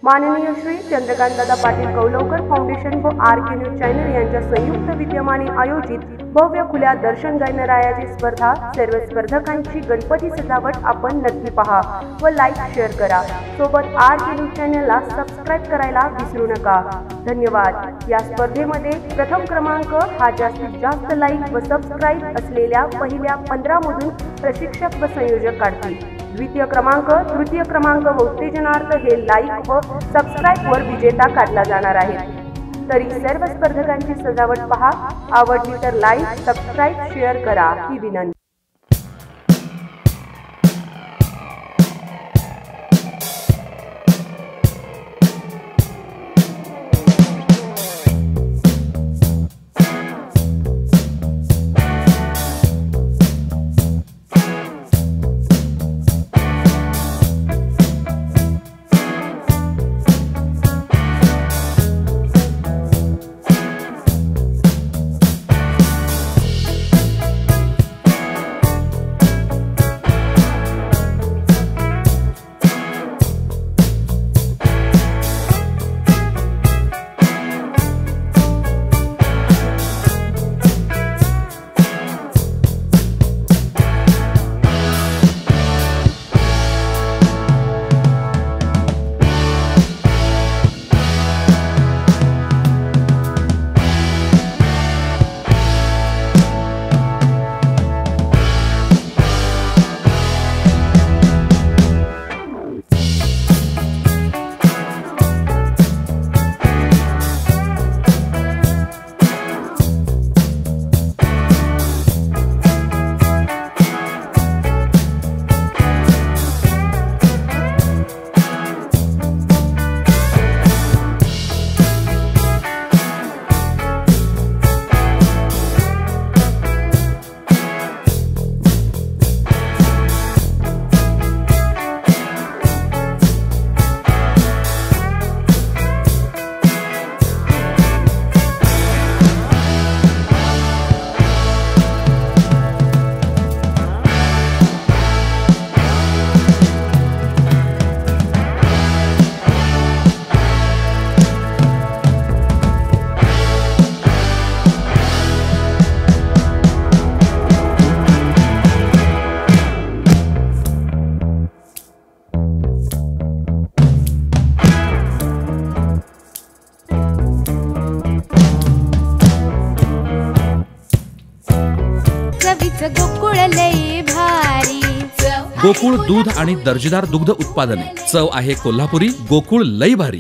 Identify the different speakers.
Speaker 1: माननीय श्री चंद्रकांतदादा पाटील कौलवकर फाउंडेशन व RK. News channel यांच्या संयुक्त विद्यमाने आयोजित भव्य खुल्या दर्शन गणरायाची स्पर्धा। सर्व स्पर्धकांची गणपती सजावट आपण नक्की पहा व लाईक शेअर करा। सोबत आर.के. न्यूज चॅनलला सबस्क्राइब करायला विसरू नका। धन्यवाद। या स्पर्धेमध्ये प्रथम क्रमांक हा जास्तीत जास्त लाईक व सबस्क्राइब असलेल्या पहिल्या 15 मधून प्रशिक्षक व संयोजक काढतील। द्वितीय क्रमांक, तृतीय क्रमांक व उत्तेजनार्थ हे लाईक व सबस्क्राइब वर विजेता काढला जाणार आहे। तरी सर्व स्पर्धकांची सजावट पहा, आवडली तर लाईक, सबस्क्राइब, शेअर करा ही विनंती।
Speaker 2: गोकुळ लई भारी।
Speaker 3: गोकुळ दूध आणि दर्जेदार दुग्ध उत्पादने। चव आहे कोल्हापुरी। गोकुळ लई भारी।